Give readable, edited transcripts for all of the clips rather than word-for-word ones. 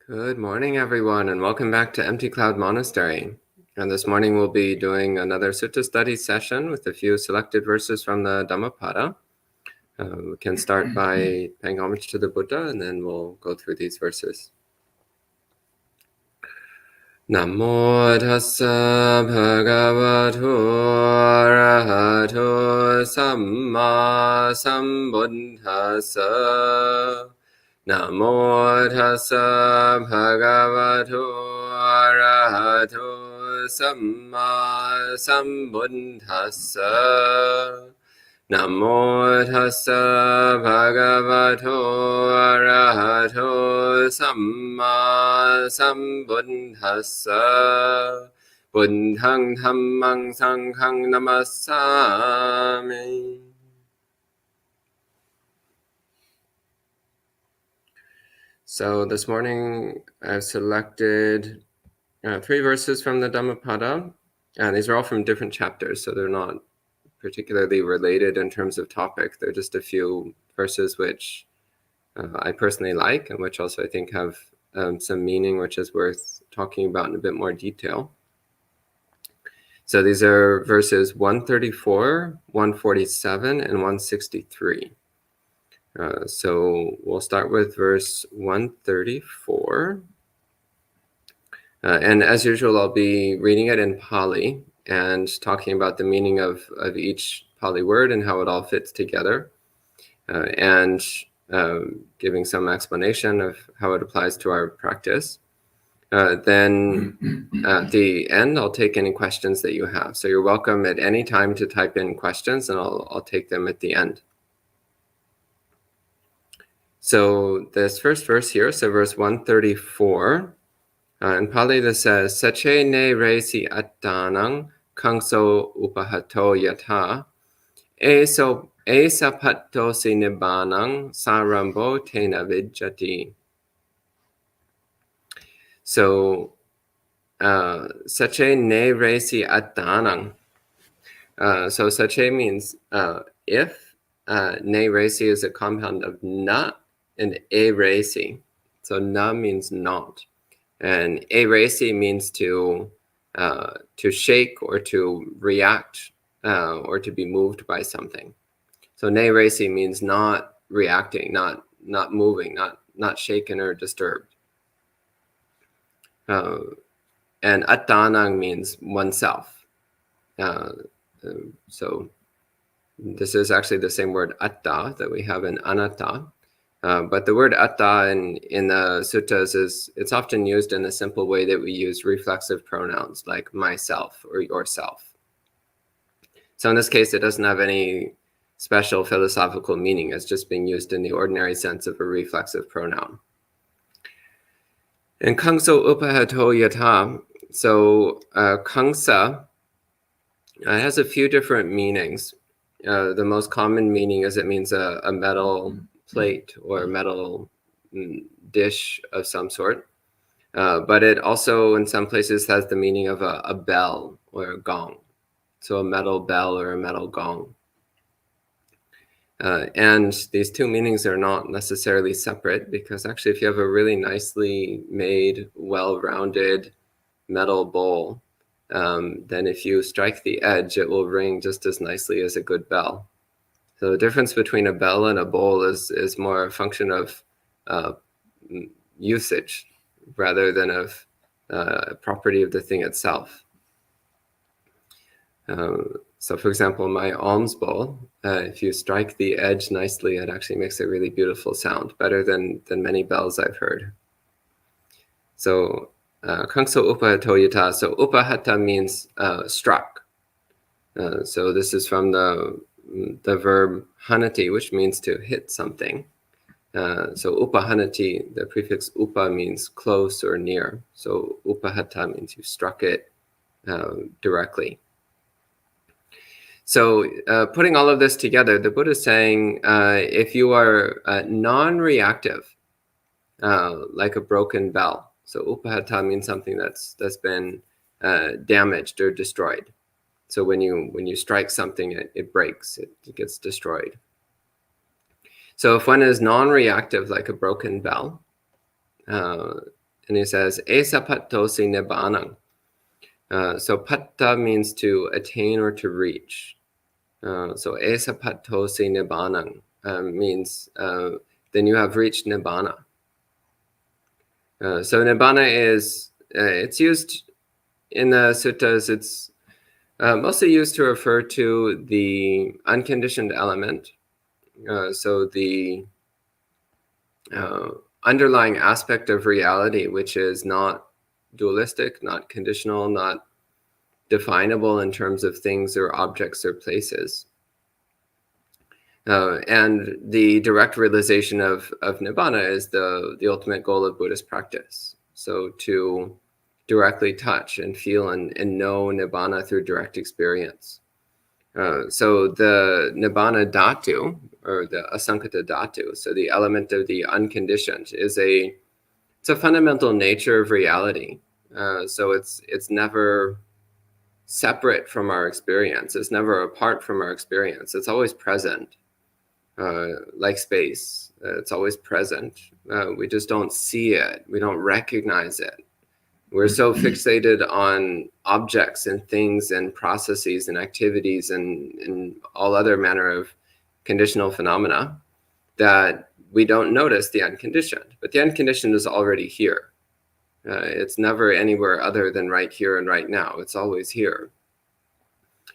Good morning, everyone, and welcome back to Empty Cloud Monastery. And this morning we'll be doing another sutta study session with a few selected verses from the Dhammapada. We can start by paying homage to the Buddha, and then we'll go through these verses. Namo tassa bhagavato arahato samma sambuddhassa. Namo tassa bhagavato arahato samma sambuddhassa. Namo tassa bhagavato arahato samma sambuddhassa. Buddhang dhammang sanghang namassami. So this morning I've selected 3 verses from the Dhammapada, and these are all from different chapters, so they're not particularly related in terms of topic. They're just a few verses which I personally like, and which also I think have some meaning which is worth talking about in a bit more detail. So these are verses 134, 147, and 163. So we'll start with verse 134. And as usual, I'll be reading it in Pali and talking about the meaning of each Pali word and how it all fits together, and giving some explanation of how it applies to our practice. Then at the end, I'll take any questions that you have. So you're welcome at any time to type in questions, and I'll take them at the end. So this first verse here, so verse 134, in Pali this says, Sache ne resi attanang kangso upahato yatha, esa patto si nibbanang sarambo tena vijjati. So, Sache ne resi attanang. So Sache means if, ne resi is a compound of na and e resi. So na means not, and e resi means to shake or to react or to be moved by something. So ne resi means not reacting, not moving, not shaken or disturbed. And attanang means oneself. So this is actually the same word atta that we have in anatta. But the word atta in the suttas it's often used in a simple way that we use reflexive pronouns like myself or yourself. So in this case, it doesn't have any special philosophical meaning. It's just being used in the ordinary sense of a reflexive pronoun. And kangso upahato yatha. So kangsa has a few different meanings. The most common meaning is it means a metal plate or metal dish of some sort, but it also in some places has the meaning of a bell or a gong, so a metal bell or a metal gong. And these two meanings are not necessarily separate, because actually if you have a really nicely made, well-rounded metal bowl, then if you strike the edge, it will ring just as nicely as a good bell. So the difference between a bell and a bowl is more a function of usage rather than of property of the thing itself. So for example, my alms bowl, if you strike the edge nicely, it actually makes a really beautiful sound, better than many bells I've heard. So kangso upahato yata. So upahata means struck. So this is from the verb hanati, which means to hit something. So upahanati, the prefix upa means close or near. So upahata means you struck it directly. So putting all of this together, the Buddha is saying if you are non-reactive, like a broken bell. So upahata means something that's been damaged or destroyed. So when you strike something, it breaks, it gets destroyed. So if one is non-reactive, like a broken bell, And he says, Esa pattosi nibbanang. So patta means to attain or to reach. So esa pattosi nibbanang means then you have reached nibbana. So nibbana is, it's used in the suttas, it's mostly used to refer to the unconditioned element. So the underlying aspect of reality, which is not dualistic, not conditional, not definable in terms of things or objects or places. And the direct realization of nibbana is the ultimate goal of Buddhist practice. So to directly touch and feel and know nibbana through direct experience. So the nibbana dhatu, or the asankata dhatu, so the element of the unconditioned, it's a fundamental nature of reality. So it's never separate from our experience. It's never apart from our experience. It's always present, like space. It's always present. We just don't see it. We don't recognize it. We're so fixated on objects and things and processes and activities and all other manner of conditional phenomena that we don't notice the unconditioned. But the unconditioned is already here. It's never anywhere other than right here and right now. It's always here.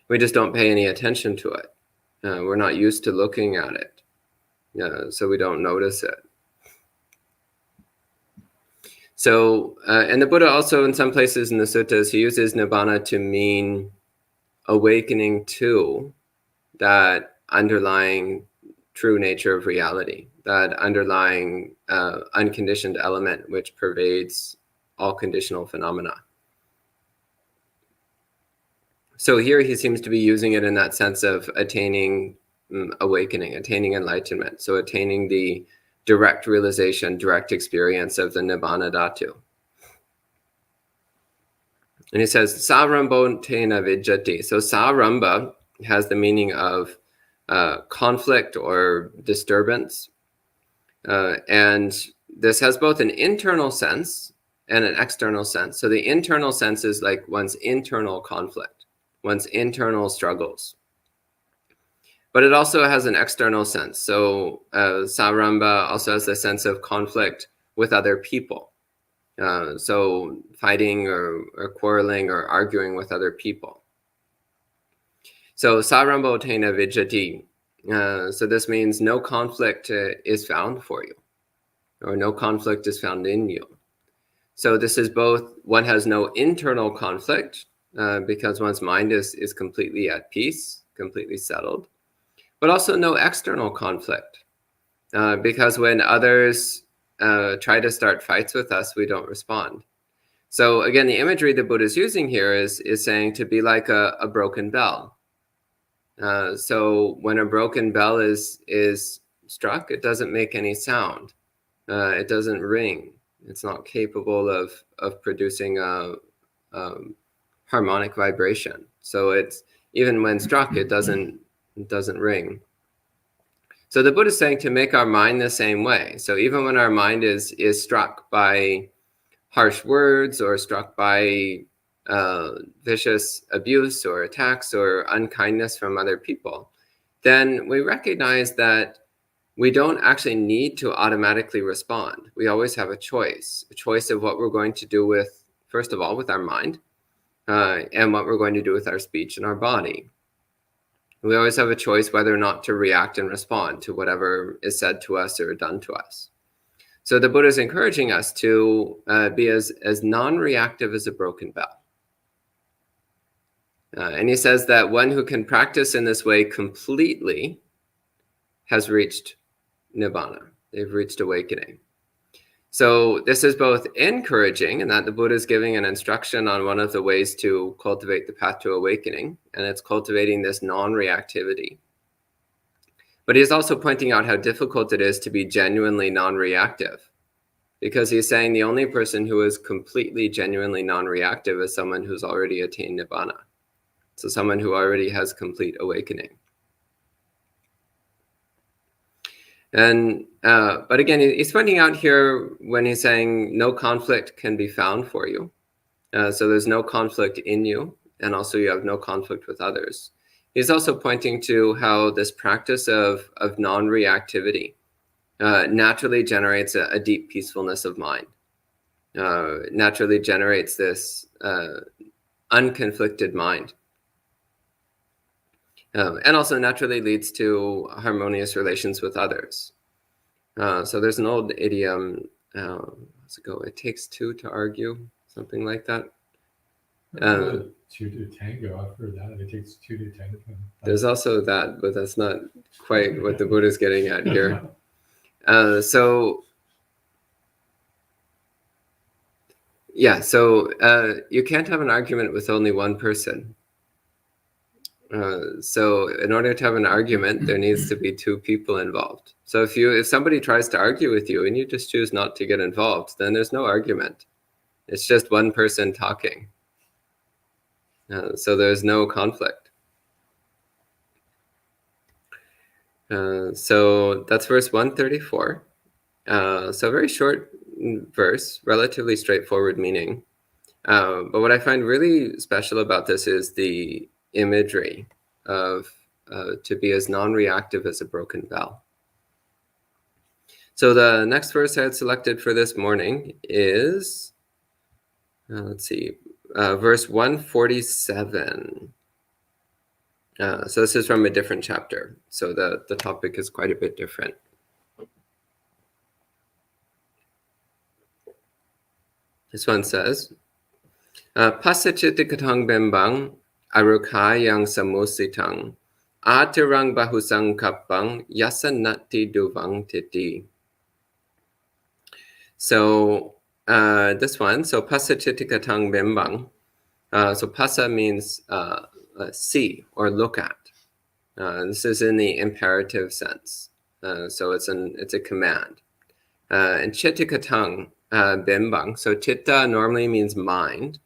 We just don't pay any attention to it. We're not used to looking at it, so we don't notice it. So, and the Buddha also in some places in the suttas, he uses nibbana to mean awakening to that underlying true nature of reality, that underlying unconditioned element which pervades all conditional phenomena. So here he seems to be using it in that sense of attaining awakening, attaining enlightenment. So attaining the direct realization, direct experience of the nibbana dhatu. And he says, sarambho tena vijjati. So sarambha has the meaning of conflict or disturbance. And this has both an internal sense and an external sense. So the internal sense is like one's internal conflict, one's internal struggles. But it also has an external sense. So sarambha also has a sense of conflict with other people. So fighting or quarreling or arguing with other people. So sarambho tena vijjati. So this means no conflict is found for you, or no conflict is found in you. So this is both, one has no internal conflict because one's mind is completely at peace, completely settled, but also no external conflict because when others try to start fights with us, we don't respond. So again, the imagery the Buddha is using here is saying to be like a broken bell. So when a broken bell is struck, it doesn't make any sound. It doesn't ring. It's not capable of producing a harmonic vibration. So it's, even when struck, it doesn't ring. So the Buddha is saying to make our mind the same way. So even when our mind is struck by harsh words or struck by vicious abuse or attacks or unkindness from other people, then we recognize that we don't actually need to automatically respond. We always have a choice of what we're going to do with, first of all, with our mind, and what we're going to do with our speech and our body. We always have a choice whether or not to react and respond to whatever is said to us or done to us. So the Buddha is encouraging us to be as non-reactive as a broken bell. And he says that one who can practice in this way completely has reached nibbana. They've reached awakening. So this is both encouraging in that the Buddha is giving an instruction on one of the ways to cultivate the path to awakening, and it's cultivating this non-reactivity. But he's also pointing out how difficult it is to be genuinely non-reactive, because he's saying the only person who is completely, genuinely non-reactive is someone who's already attained nibbana. So someone who already has complete awakening. And but again, he's pointing out here when he's saying no conflict can be found for you. So there's no conflict in you, and also you have no conflict with others. He's also pointing to how this practice of non-reactivity naturally generates a deep peacefulness of mind, naturally generates this unconflicted mind, and also naturally leads to harmonious relations with others. So there's an old idiom, let's go, it takes two to argue, something like that. Two to tango, I've heard that. It takes two to tango. There's also that, but that's not quite what the Buddha's getting at here. So you can't have an argument with only one person. So in order to have an argument, there needs to be two people involved. So if somebody tries to argue with you and you just choose not to get involved, then there's no argument. It's just one person talking. So there's no conflict. So that's verse 134. So very short verse, relatively straightforward meaning. But what I find really special about this is the imagery of to be as non-reactive as a broken bell. So the next verse I had selected for this morning is, let's see, verse 147. So this is from a different chapter. So the topic is quite a bit different. This one says, Pasachittikatang bimbang arukayang samusitang atirang bahusang kapang yasanati duvang titi. So this one, so pasachittikatang bimbang. So pasa means see or look at. This is in the imperative sense. So it's a command. And chittikatang bimbang. So chitta normally means mind,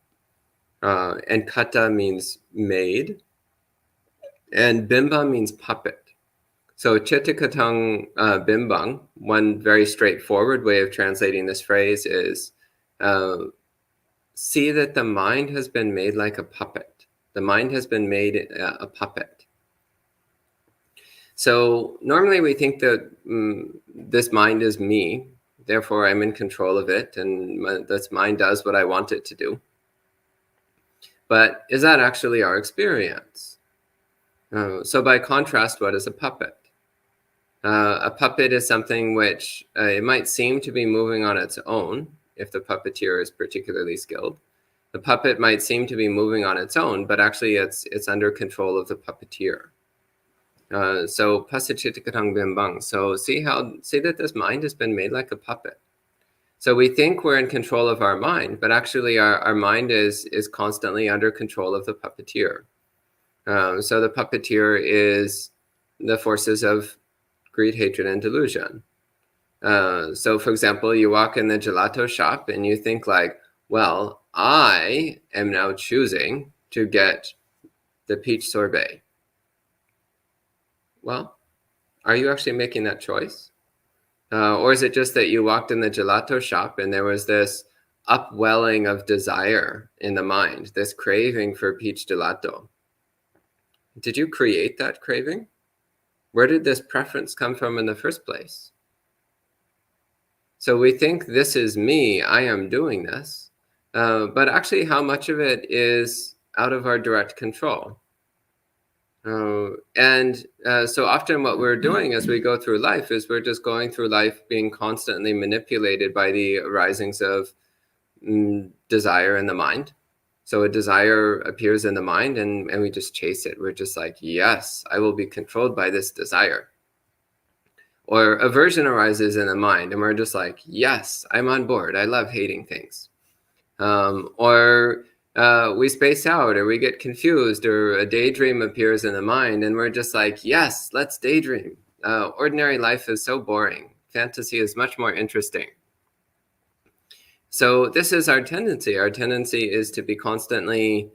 and kata means made, and bimba means puppet. So chittikatang bimbang, one very straightforward way of translating this phrase is see that the mind has been made like a puppet. The mind has been made a puppet. So normally we think that this mind is me, therefore I'm in control of it, and this mind does what I want it to do. But is that actually our experience? So by contrast, what is a puppet? A puppet is something which it might seem to be moving on its own, if the puppeteer is particularly skilled. The puppet might seem to be moving on its own, but actually it's under control of the puppeteer. So pasachittikatang bimbang. So see that this mind has been made like a puppet. So we think we're in control of our mind, but actually our mind is constantly under control of the puppeteer. So the puppeteer is the forces of greed, hatred, and delusion. So for example, you walk in the gelato shop and you think like, well, I am now choosing to get the peach sorbet. Well, are you actually making that choice? Or is it just that you walked in the gelato shop and there was this upwelling of desire in the mind, this craving for peach gelato? Did you create that craving? Where did this preference come from in the first place? So we think this is me, I am doing this, but actually how much of it is out of our direct control? So often what we're doing as we go through life is we're just going through life being constantly manipulated by the arisings of desire in the mind. So a desire appears in the mind and we just chase it. We're just like, yes, I will be controlled by this desire. Or aversion arises in the mind and we're just like, yes, I'm on board. I love hating things. Or we space out or we get confused or a daydream appears in the mind and we're just like, yes, let's daydream. Ordinary life is so boring. Fantasy is much more interesting. So this is our tendency. Our tendency is to be constantly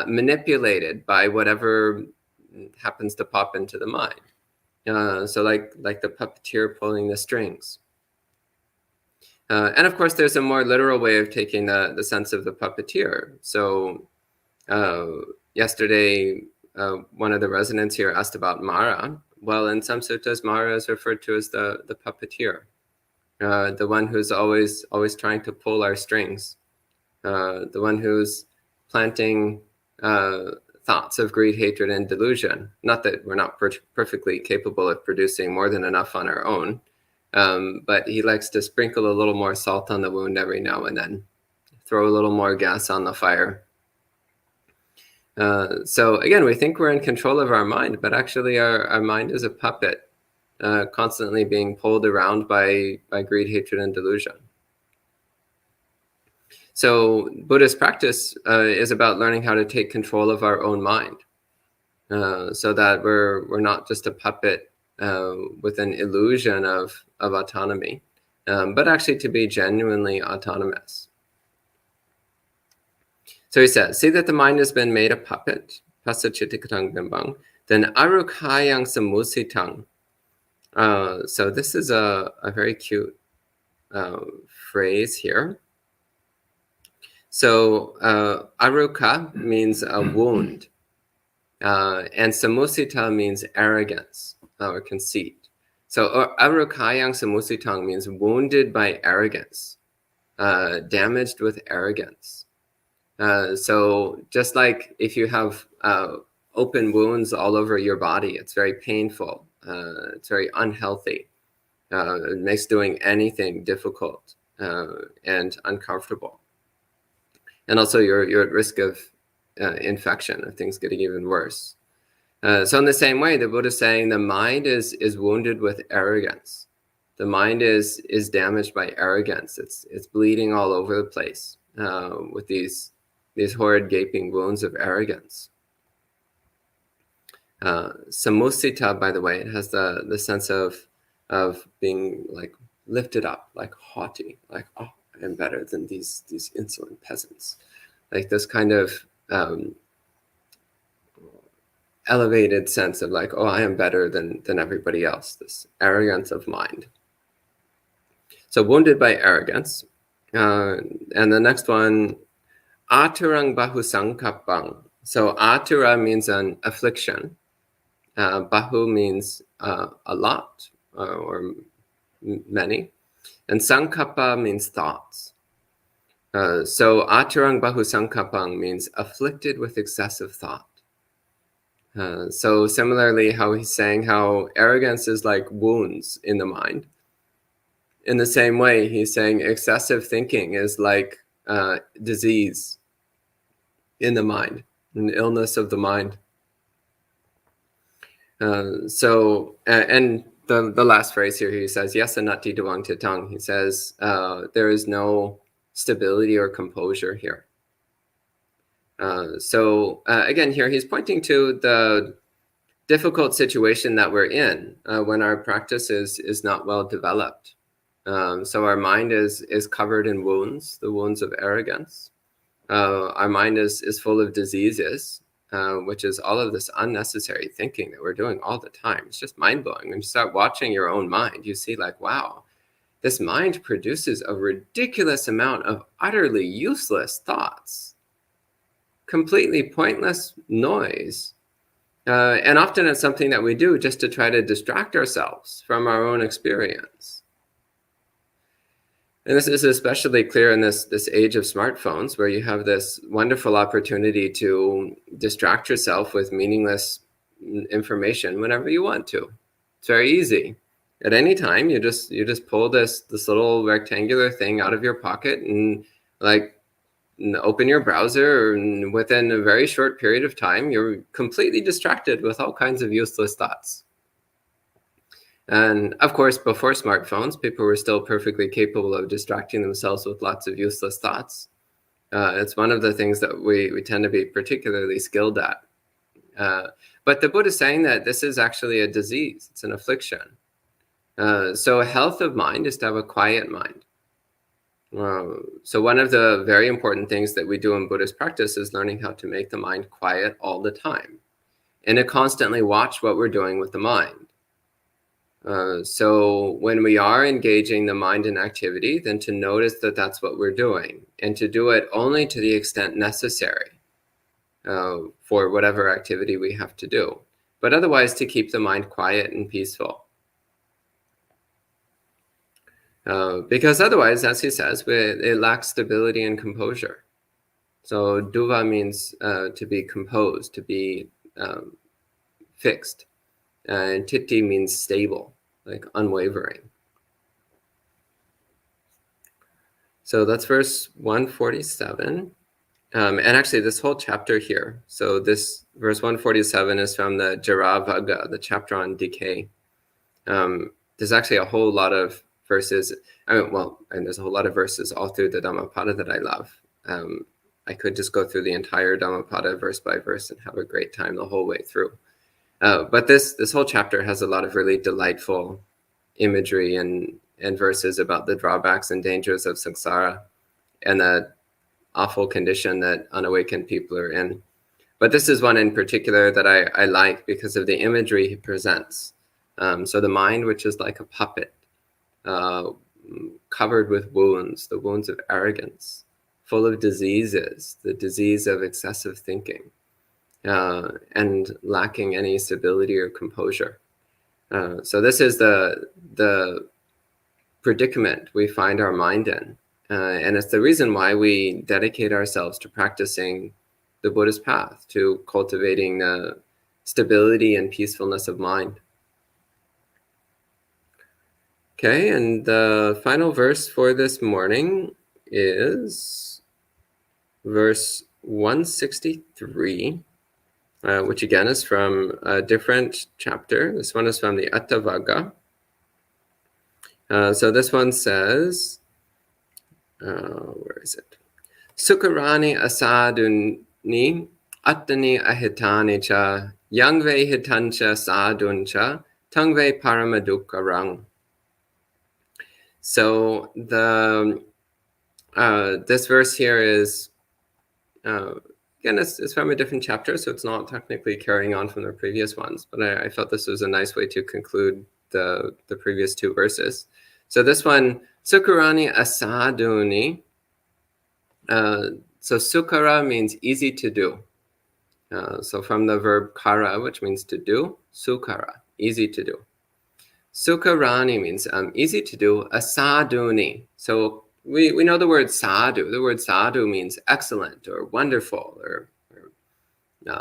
manipulated by whatever happens to pop into the mind. So like the puppeteer pulling the strings. And of course, there's a more literal way of taking the sense of the puppeteer. So yesterday, one of the residents here asked about Mara. Well, in some suttas, Mara is referred to as the puppeteer, the one who's always trying to pull our strings, the one who's planting thoughts of greed, hatred, and delusion. Not that we're not perfectly capable of producing more than enough on our own, but he likes to sprinkle a little more salt on the wound every now and then, throw a little more gas on the fire. So again, we think we're in control of our mind, but actually our mind is a puppet, constantly being pulled around by greed, hatred, and delusion. So Buddhist practice is about learning how to take control of our own mind, so that we're not just a puppet with an illusion of autonomy, but actually to be genuinely autonomous. So he says, see that the mind has been made a puppet, pasachittikatang bimbang, then arukayang samusitang. So this is a very cute phrase here. So aruka means a wound, and samusita means arrogance or conceit. So arukayang samusitang means wounded by arrogance, damaged with arrogance. So just like if you have open wounds all over your body, it's very painful, it's very unhealthy, it makes doing anything difficult and uncomfortable. And also you're at risk of infection if things getting even worse. So in the same way, the Buddha is saying the mind is wounded with arrogance. The mind is damaged by arrogance. It's bleeding all over the place with these horrid gaping wounds of arrogance. Samusita, by the way, it has the sense of being like lifted up, like haughty, like, oh, I am better than these insolent peasants. Like this kind of elevated sense of like, oh, I am better than everybody else, this arrogance of mind. So wounded by arrogance. And the next one, aturang bahu sankapang. So atura means an affliction. Bahu means a lot or many. And sankappa means thoughts. So aturang bahu sankapang means afflicted with excessive thought. So similarly, how he's saying how arrogance is like wounds in the mind. In the same way, he's saying excessive thinking is like disease in the mind, an illness of the mind. And the last phrase here, he says, yasanati duang titang. He says, there is no stability or composure here. So again, here he's pointing to the difficult situation that we're in when our practice is not well developed. So our mind is covered in wounds, the wounds of arrogance. Our mind is full of diseases, which is all of this unnecessary thinking that we're doing all the time. It's just mind-blowing. When you start watching your own mind, you see like, wow, this mind produces a ridiculous amount of utterly useless thoughts, completely pointless noise. And often it's something that we do just to try to distract ourselves from our own experience. And this is especially clear in this age of smartphones, where you have this wonderful opportunity to distract yourself with meaningless information whenever you want to. It's very easy. At any time, you just pull this little rectangular thing out of your pocket and like open your browser, and within a very short period of time, you're completely distracted with all kinds of useless thoughts. And of course, before smartphones, people were still perfectly capable of distracting themselves with lots of useless thoughts. It's one of the things that we tend to be particularly skilled at. But the Buddha is saying that this is actually a disease. It's an affliction. So a health of mind is to have a quiet mind. So one of the very important things that we do in Buddhist practice is learning how to make the mind quiet all the time, and to constantly watch what we're doing with the mind. So when we are engaging the mind in activity, then to notice that that's what we're doing, and to do it only to the extent necessary for whatever activity we have to do, but otherwise to keep the mind quiet and peaceful. Because otherwise, as he says, it lacks stability and composure. So duva means to be composed, to be fixed. And titi means stable, like unwavering. So that's verse 147. And actually this whole chapter here, so this verse 147 is from the Jaravagga, the chapter on decay. There's actually a whole lot of verses, and there's a whole lot of verses all through the Dhammapada that I love. I could just go through the entire Dhammapada verse by verse and have a great time the whole way through. But this whole chapter has a lot of really delightful imagery and verses about the drawbacks and dangers of samsara and the awful condition that unawakened people are in. But this is one in particular that I like because of the imagery he presents. So the mind, which is like a puppet, covered with wounds, the wounds of arrogance, full of diseases, the disease of excessive thinking, and lacking any stability or composure. So this is the predicament we find our mind in. And it's the reason why we dedicate ourselves to practicing the Buddha's path, to cultivating the stability and peacefulness of mind. Okay, and the final verse for this morning is verse 163, which again is from a different chapter. This one is from the Attavagga. So this one says, where is it? Sukarani asaduni attani ahitani cha yangve hitancha saduncha tangve paramadukarang. So the this verse here is again it's from a different chapter, so it's not technically carrying on from the previous ones, but I felt this was a nice way to conclude the previous two verses. So this one, Sukarani asaduni. So sukara means easy to do. So from the verb kara, which means to do, sukara, easy to do. Sukarani means easy to do, asaduni. So we know the word sadhu. The word sadhu means excellent or wonderful or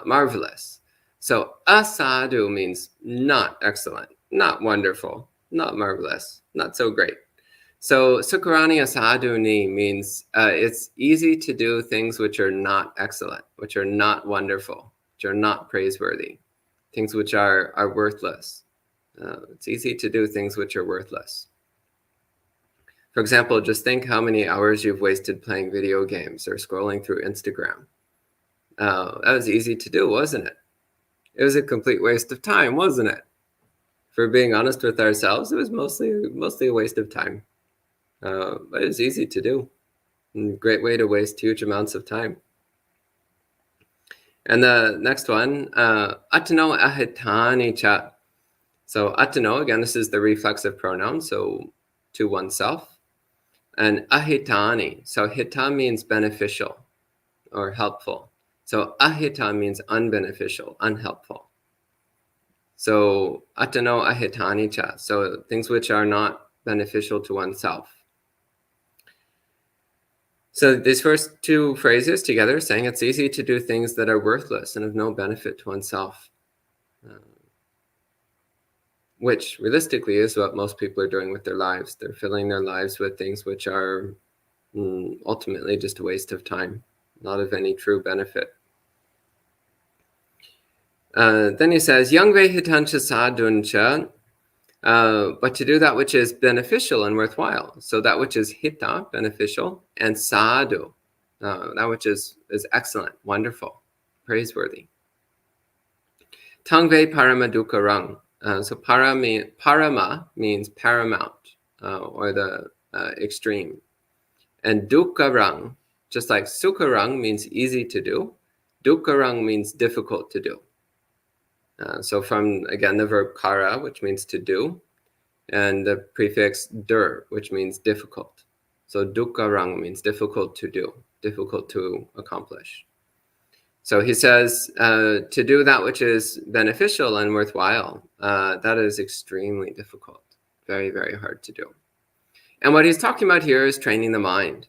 marvelous. So asadhu means not excellent, not wonderful, not marvelous, not so great. So sukarani asaduni means it's easy to do things which are not excellent, which are not wonderful, which are not praiseworthy, things which are worthless. It's easy to do things which are worthless. For example, just think how many hours you've wasted playing video games or scrolling through Instagram. That was easy to do, wasn't it? It was a complete waste of time, wasn't it? For being honest with ourselves, it was mostly a waste of time. But it was easy to do. And a great way to waste huge amounts of time. And the next one, atano ahitani cha. So atano, again, this is the reflexive pronoun, so to oneself. And ahitani, so hita means beneficial or helpful. So ahita means unbeneficial, unhelpful. So atano ahitani cha, so things which are not beneficial to oneself. So these first two phrases together saying it's easy to do things that are worthless and of no benefit to oneself, which realistically is what most people are doing with their lives. They're filling their lives with things which are ultimately just a waste of time, not of any true benefit. Then he says, Yangve hitancha saduncha, but to do that which is beneficial and worthwhile. So that which is hita, beneficial, and sadhu, that which is excellent, wonderful, praiseworthy. Tangve paramadukarang. So parama means paramount, or the extreme. And dukkharang, just like sukharang means easy to do, dukkharang means difficult to do. So from, again, the verb kara, which means to do, and the prefix dur, which means difficult. So dukkharang means difficult to do, difficult to accomplish. So he says to do that which is beneficial and worthwhile, that is extremely difficult, very, very hard to do. And what he's talking about here is training the mind.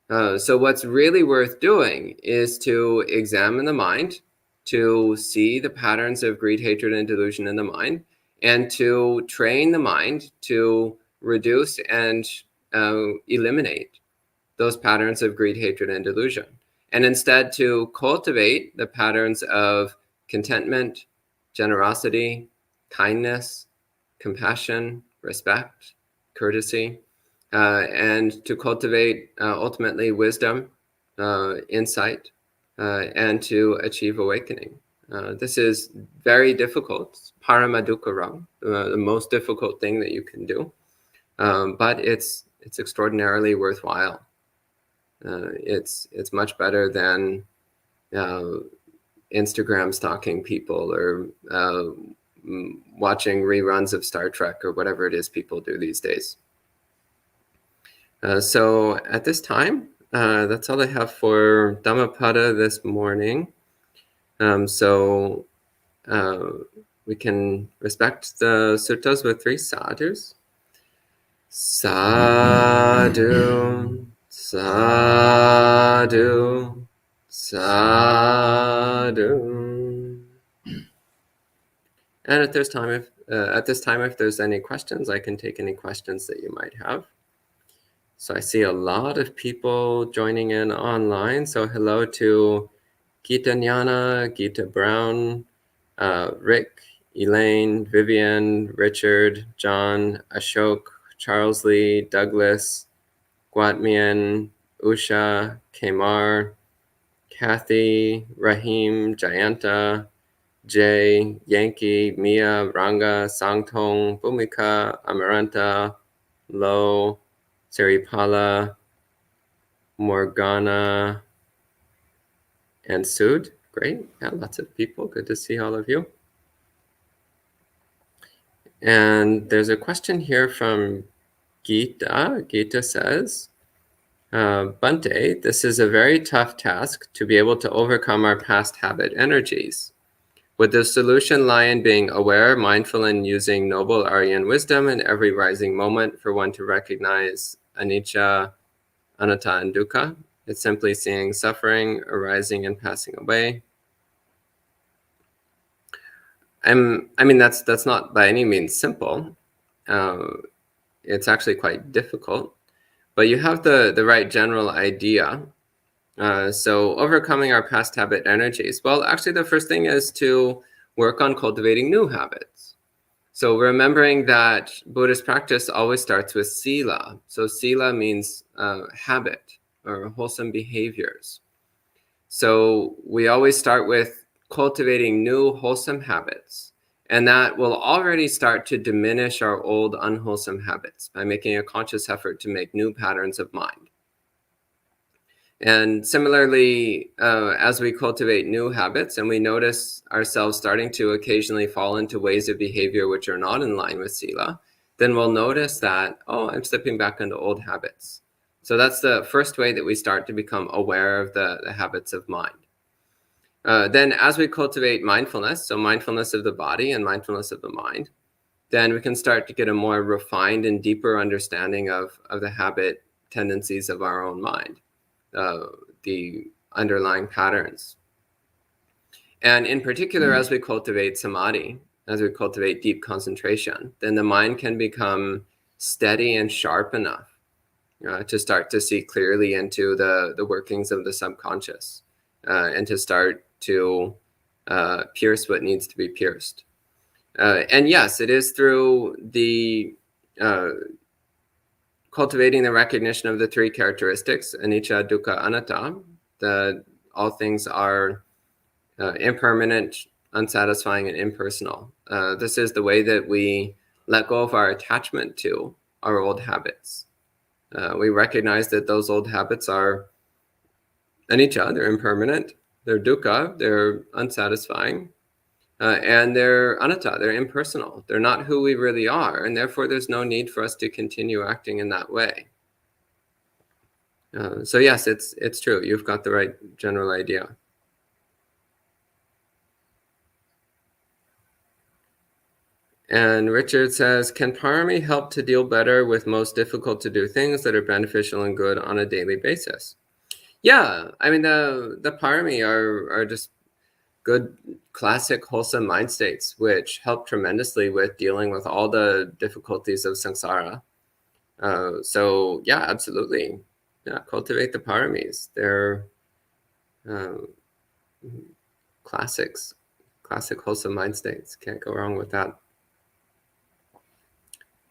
So what's really worth doing is to examine the mind, to see the patterns of greed, hatred, and delusion in the mind, and to train the mind to reduce and eliminate those patterns of greed, hatred, and delusion. And instead to cultivate the patterns of contentment, generosity, kindness, compassion, respect, courtesy, and to cultivate ultimately wisdom, insight, and to achieve awakening. This is very difficult, paramadukkharam, the most difficult thing that you can do, but it's extraordinarily worthwhile. It's much better than Instagram stalking people or watching reruns of Star Trek or whatever it is people do these days. So at this time, that's all I have for Dhammapada this morning. So we can respect the suttas with 3 sadhus. Sadhu, sadhu, sadhu. And at this time, if there's any questions, I can take any questions that you might have. So I see a lot of people joining in online. So hello to Gita Nyana, Gita Brown, Rick, Elaine, Vivian, Richard, John, Ashok, Charles Lee, Douglas, Guatmian, Usha, Kemar, Kathy, Rahim, Jayanta, Jay, Yankee, Mia, Ranga, Sangtong, Bhumika, Amaranta, Lo, Saripala, Morgana, and Sud. Great. Yeah, lots of people. Good to see all of you. And there's a question here from Gita. Gita says, Bhante, this is a very tough task to be able to overcome our past habit energies. Would the solution lie in being aware, mindful, and using noble Aryan wisdom in every rising moment for one to recognize anicca, anatta, and dukkha? It's simply seeing suffering arising and passing away. I mean, that's not by any means simple. It's actually quite difficult, but you have the right general idea. So overcoming our past habit energies. Well, actually, the first thing is to work on cultivating new habits. So remembering that Buddhist practice always starts with sila. So sila means habit or wholesome behaviors. So we always start with cultivating new wholesome habits. And that will already start to diminish our old unwholesome habits by making a conscious effort to make new patterns of mind. And similarly, as we cultivate new habits and we notice ourselves starting to occasionally fall into ways of behavior which are not in line with sila, then we'll notice that, oh, I'm slipping back into old habits. So that's the first way that we start to become aware of the habits of mind. Then as we cultivate mindfulness, so mindfulness of the body and mindfulness of the mind, then we can start to get a more refined and deeper understanding of the habit tendencies of our own mind. The underlying patterns. And in particular, as we cultivate samadhi, as we cultivate deep concentration, then the mind can become steady and sharp enough to start to see clearly into the workings of the subconscious and to start to pierce what needs to be pierced. And yes, it is through the cultivating the recognition of the 3 characteristics, anicca, dukkha, anatta, that all things are impermanent, unsatisfying, and impersonal. This is the way that we let go of our attachment to our old habits. We recognize that those old habits are anicca, they're impermanent, they're dukkha, they're unsatisfying, and they're anatta, they're impersonal. They're not who we really are, and therefore there's no need for us to continue acting in that way. So yes, it's true. You've got the right general idea. And Richard says, can parami help to deal better with most difficult to do things that are beneficial and good on a daily basis? Yeah, I mean, the parami are just good, classic, wholesome mind states, which help tremendously with dealing with all the difficulties of samsara. So yeah, absolutely. Yeah, cultivate the paramis. They're classics, classic, wholesome mind states. Can't go wrong with that.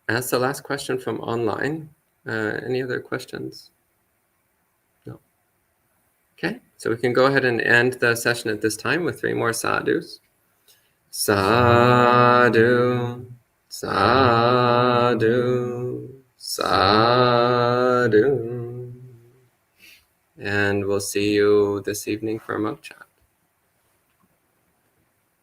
And that's the last question from online. Any other questions? No. Okay, so we can go ahead and end the session at this time with 3 more sadhus. Sadhu, sadhu, sadhu. And we'll see you this evening for a moksha.